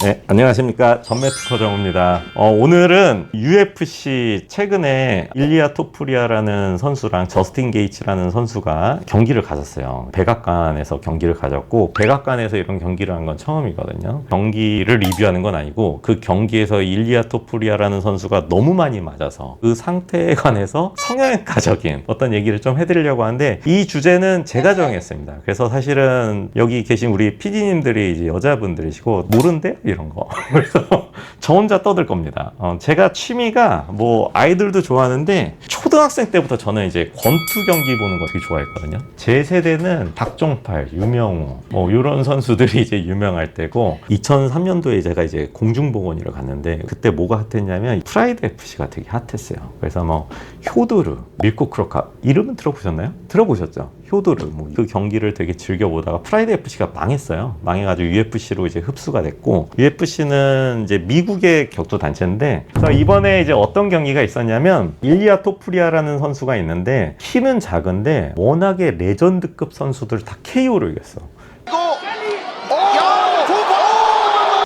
네, 안녕하십니까. 전매특허 정우입니다. 오늘은 UFC 최근에 일리아 토푸리아라는 선수랑 저스틴 게이츠라는 선수가 경기를 가졌어요. 백악관에서 경기를 가졌고, 백악관에서 이런 경기를 한 건 처음이거든요. 경기를 리뷰하는 건 아니고, 그 경기에서 일리아 토푸리아라는 선수가 너무 많이 맞아서 그 상태에 관해서 성형외과적인 어떤 얘기를 좀 해드리려고 하는데, 이 주제는 제가 정했습니다. 그래서 사실은 여기 계신 우리 PD님들이 이제 여자분들이시고 모른대요? 이런 거. 그래서 저 혼자 떠들 겁니다. 제가 취미가 뭐 아이들도 좋아하는데 초등학생 때부터 저는 이제 권투 경기 보는 거 되게 좋아했거든요. 제 세대는 박종팔, 유명우 뭐 이런 선수들이 이제 유명할 때고, 2003년도에 제가 이제 공중보건이를 갔는데 그때 뭐가 핫했냐면 프라이드 FC가 되게 핫했어요. 그래서 뭐 효도르, 밀코 크로카 이름은 들어보셨나요? 들어보셨죠? 효도르 뭐 그 경기를 되게 즐겨보다가 프라이드 FC가 망했어요. 망해가지고 UFC로 이제 흡수가 됐고, UFC는 이제 미국의 격투 단체인데, 그래서 이번에 이제 어떤 경기가 있었냐면 일리아 토푸리아라는 선수가 있는데, 키는 작은데 워낙에 레전드급 선수들 다 KO를 이겼어.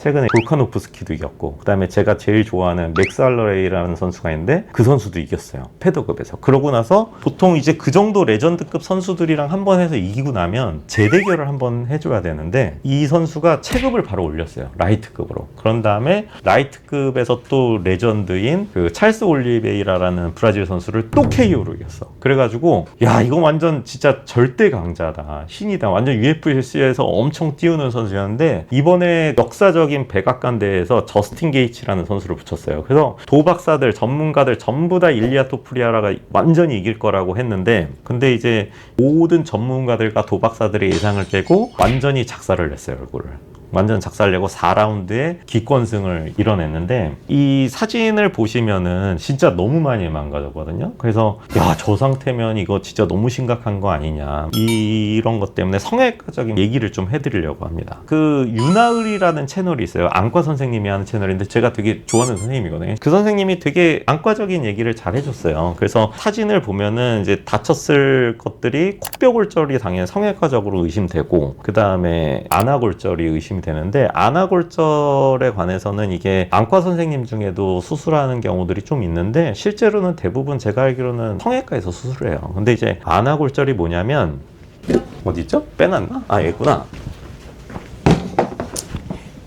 최근에 볼카노프스키도 이겼고, 그 다음에 제가 제일 좋아하는 맥스 할러레이라는 선수가 있는데 그 선수도 이겼어요. 패더급에서. 그러고 나서 보통 이제 그 정도 레전드급 선수들이랑 한 번 해서 이기고 나면 재대결을 한번 해줘야 되는데, 이 선수가 체급을 바로 올렸어요. 라이트급으로. 그런 다음에 라이트급에서 또 레전드인 그 찰스 올리베이라라는 브라질 선수를 또 KO로 이겼어. 그래가지고 야, 이거 완전 진짜 절대 강자다, 신이다, 완전 UFC에서 엄청 띄우는 선수였는데, 이번에 역사적 백악관 대회에서 저스틴 게이츠라는 선수를 붙였어요. 그래서 도박사들, 전문가들 전부 다 일리아 토푸리아가 완전히 이길 거라고 했는데, 근데 이제 모든 전문가들과 도박사들의 예상을 깨고 완전히 작살을 냈어요. 얼굴을 완전 작살내고 4라운드에 기권승을 이뤄냈는데, 이 사진을 보시면은 진짜 너무 많이 망가졌거든요. 그래서 야, 저 상태면 이거 진짜 너무 심각한 거 아니냐, 이런 것 때문에 성형외과적인 얘기를 좀 해드리려고 합니다. 그 유나을이라는 채널이 있어요. 안과 선생님이 하는 채널인데 제가 되게 좋아하는 선생님이거든요. 그 선생님이 되게 안과적인 얘기를 잘 해줬어요. 그래서 사진을 보면은 이제 다쳤을 것들이 코뼈골절이 당연히 성형외과적으로 의심되고, 그 다음에 안아골절이 의심 되는데, 안아골절에 관해서는 이게 안과 선생님 중에도 수술하는 경우들이 좀 있는데, 실제로는 대부분 제가 알기로는 성형외과에서 수술을 해요. 근데 이제 안아골절이 뭐냐면, 어디 있죠? 빼놨나? 아, 여기 있구나.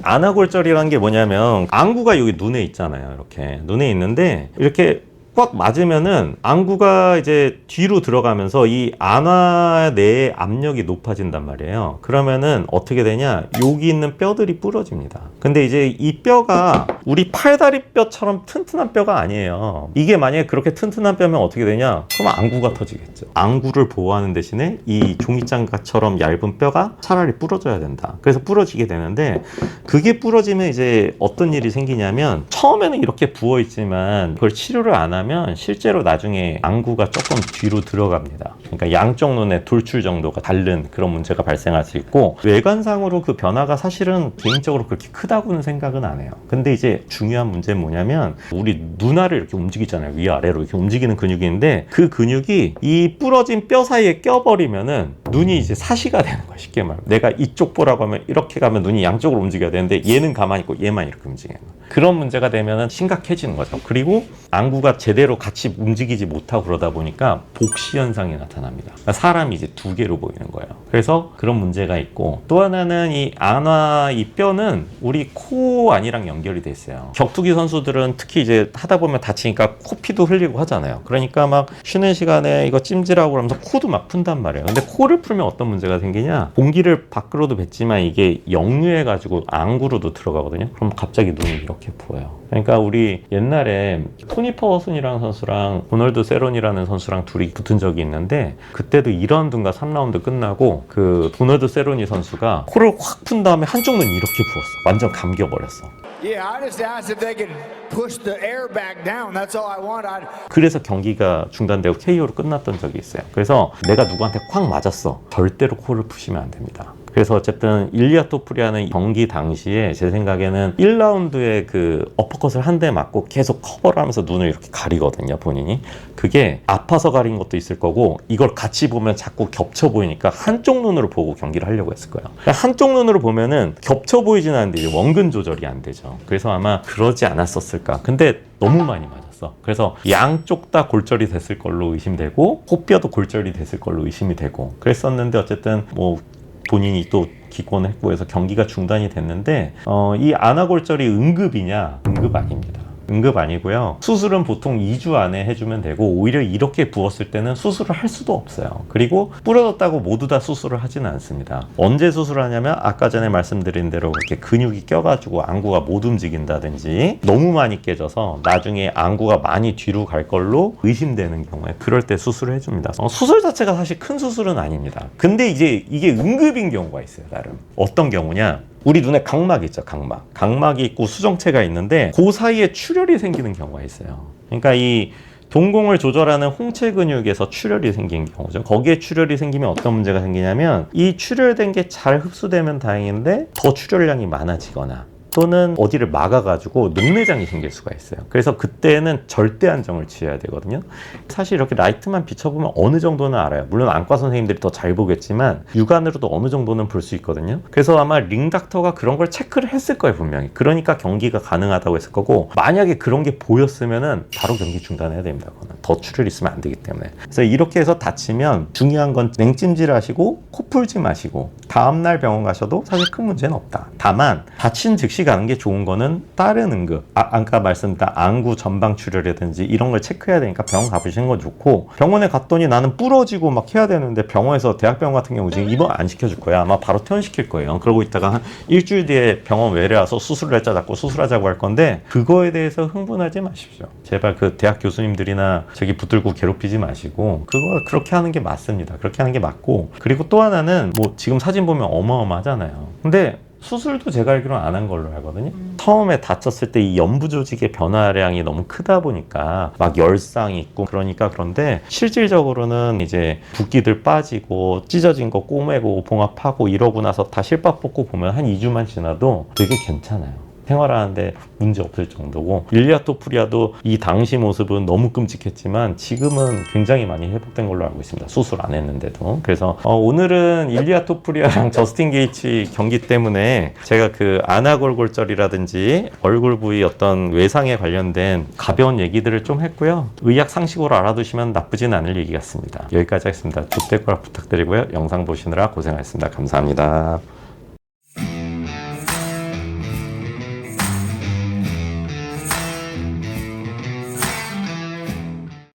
안아골절이라는 게 뭐냐면, 안구가 여기 눈에 있잖아요. 이렇게 눈에 있는데 이렇게 꽉 맞으면은 안구가 이제 뒤로 들어가면서 이 안화 내의 압력이 높아진단 말이에요. 그러면은 어떻게 되냐, 여기 있는 뼈들이 부러집니다. 근데 이제 이 뼈가 우리 팔다리 뼈처럼 튼튼한 뼈가 아니에요. 이게 만약에 그렇게 튼튼한 뼈면 어떻게 되냐, 그럼 안구가 터지겠죠. 안구를 보호하는 대신에 이 종이장갑처럼 얇은 뼈가 차라리 부러져야 된다. 그래서 부러지게 되는데, 그게 부러지면 이제 어떤 일이 생기냐면, 처음에는 이렇게 부어있지만 그걸 치료를 안 하면 실제로 나중에 안구가 조금 뒤로 들어갑니다. 그러니까 양쪽 눈의 돌출 정도가 다른 그런 문제가 발생할 수 있고, 외관상으로 그 변화가 사실은 개인적으로 그렇게 크다고는 생각은 안 해요. 근데 이제 중요한 문제는 뭐냐면, 우리 눈알을 이렇게 움직이잖아요. 위아래로 이렇게 움직이는 근육이 있는데, 그 근육이 이 부러진 뼈 사이에 껴버리면은 눈이 이제 사시가 되는 거야. 쉽게 말하면 내가 이쪽 보라고 하면 이렇게 가면 눈이 양쪽으로 움직여야 되는데, 얘는 가만히 있고 얘만 이렇게 움직이는 거야. 그런 문제가 되면은 심각해지는 거죠. 그리고 안구가 제대로 같이 움직이지 못하고 그러다 보니까 복시 현상이 나타납니다. 그러니까 사람이 이제 두 개로 보이는 거예요. 그래서 그런 문제가 있고, 또 하나는 이 안화, 이 뼈는 우리 코 안이랑 연결이 돼 있어요. 격투기 선수들은 특히 이제 하다 보면 다치니까 코피도 흘리고 하잖아요. 그러니까 막 쉬는 시간에 이거 찜질하고 그러면서 코도 막 푼단 말이에요. 근데 코를 풀면 어떤 문제가 생기냐, 공기를 밖으로도 뱉지만 이게 역류해 가지고 안구로도 들어가거든요. 그럼 갑자기 눈이 이렇게 부어요. 그러니까 우리 옛날에 토니 퍼거슨이라는 선수랑 도널드 세론이라는 선수랑 둘이 붙은 적이 있는데, 그때도 2라운드인가 3라운드 끝나고 그 도널드 세론이 선수가 코를 확 푼 다음에 한쪽 눈이 이렇게 부었어. 완전 감겨버렸어. 그래서 경기가 중단되고 KO로 끝났던 적이 있어요. 그래서 내가 누구한테 확 맞았어, 절대로 코를 푸시면 안 됩니다. 그래서 어쨌든 일리아 토프리아는 경기 당시에 제 생각에는 1라운드에 그 어퍼컷을 한 대 맞고 계속 커버를 하면서 눈을 이렇게 가리거든요, 본인이. 그게 아파서 가린 것도 있을 거고, 이걸 같이 보면 자꾸 겹쳐 보이니까 한쪽 눈으로 보고 경기를 하려고 했을 거예요. 한쪽 눈으로 보면은 겹쳐 보이진 않는데 원근 조절이 안 되죠. 그래서 아마 그러지 않았었을까. 근데 너무 많이 맞았어. 그래서 양쪽 다 골절이 됐을 걸로 의심되고, 코뼈도 골절이 됐을 걸로 의심이 되고 그랬었는데, 어쨌든 뭐 본인이 또 기권을 했고 해서 경기가 중단이 됐는데, 이 안아골절이 응급이냐? 응급 아닙니다. 응급 아니고요. 수술은 보통 2주 안에 해주면 되고, 오히려 이렇게 부었을 때는 수술을 할 수도 없어요. 그리고 부러졌다고 모두 다 수술을 하지는 않습니다. 언제 수술하냐면 아까 전에 말씀드린 대로 그렇게 근육이 껴가지고 안구가 못 움직인다든지, 너무 많이 깨져서 나중에 안구가 많이 뒤로 갈 걸로 의심되는 경우에 그럴 때 수술을 해줍니다. 수술 자체가 사실 큰 수술은 아닙니다. 근데 이제 이게 응급인 경우가 있어요, 나름. 어떤 경우냐? 우리 눈에 각막 있죠, 각막. 각막이 있고 수정체가 있는데 그 사이에 출혈이 생기는 경우가 있어요. 그러니까 이 동공을 조절하는 홍채 근육에서 출혈이 생긴 경우죠. 거기에 출혈이 생기면 어떤 문제가 생기냐면, 이 출혈된 게 잘 흡수되면 다행인데 더 출혈량이 많아지거나, 또는 어디를 막아가지고 늑내장이 생길 수가 있어요. 그래서 그때는 절대 안정을 취해야 되거든요. 사실 이렇게 라이트만 비춰보면 어느 정도는 알아요. 물론 안과 선생님들이 더 잘 보겠지만 육안으로도 어느 정도는 볼 수 있거든요. 그래서 아마 링닥터가 그런 걸 체크를 했을 거예요, 분명히. 그러니까 경기가 가능하다고 했을 거고, 만약에 그런 게 보였으면은 바로 경기 중단해야 됩니다. 그거는 더 출혈이 있으면 안 되기 때문에. 그래서 이렇게 해서 다치면 중요한 건 냉찜질 하시고 코 풀지 마시고 다음날 병원 가셔도 사실 큰 문제는 없다. 다만 다친 즉시 가는 게 좋은 거는 다른 응급, 아까 말씀드린 안구 전방 출혈이라든지 이런 걸 체크해야 되니까 병원 가보시는 건 좋고, 병원에 갔더니 나는 부러지고 막 해야 되는데 병원에서, 대학병원 같은 경우 지금 입원 안 시켜줄 거야. 아마 바로 퇴원시킬 거예요. 그러고 있다가 한 일주일 뒤에 병원 외래 와서 수술을 자꾸 수술하자고 할 건데, 그거에 대해서 흥분하지 마십시오. 제발 그 대학 교수님들이나 저기 붙들고 괴롭히지 마시고, 그거 그렇게 하는 게 맞습니다. 그렇게 하는 게 맞고, 그리고 또 하나는 뭐 지금 사진 보면 어마어마하잖아요. 근데 수술도 제가 알기로는 안 한 걸로 알거든요. 처음에 다쳤을 때 이 연부 조직의 변화량이 너무 크다 보니까 막 열상이 있고 그러니까, 그런데 실질적으로는 이제 붓기들 빠지고 찢어진 거 꼬매고 봉합하고 이러고 나서 다 실밥 뽑고 보면 한 2주만 지나도 되게 괜찮아요. 생활하는데 문제 없을 정도고, 일리아 토프리아도 이 당시 모습은 너무 끔찍했지만 지금은 굉장히 많이 회복된 걸로 알고 있습니다. 수술 안 했는데도. 그래서 오늘은 일리아 토프리아랑 저스틴 게이츠 경기 때문에 제가 그 안아골골절이라든지 얼굴 부위 어떤 외상에 관련된 가벼운 얘기들을 좀 했고요. 의학 상식으로 알아두시면 나쁘진 않을 얘기 같습니다. 여기까지 하겠습니다. 좋댓글 부탁드리고요. 영상 보시느라 고생하셨습니다. 감사합니다.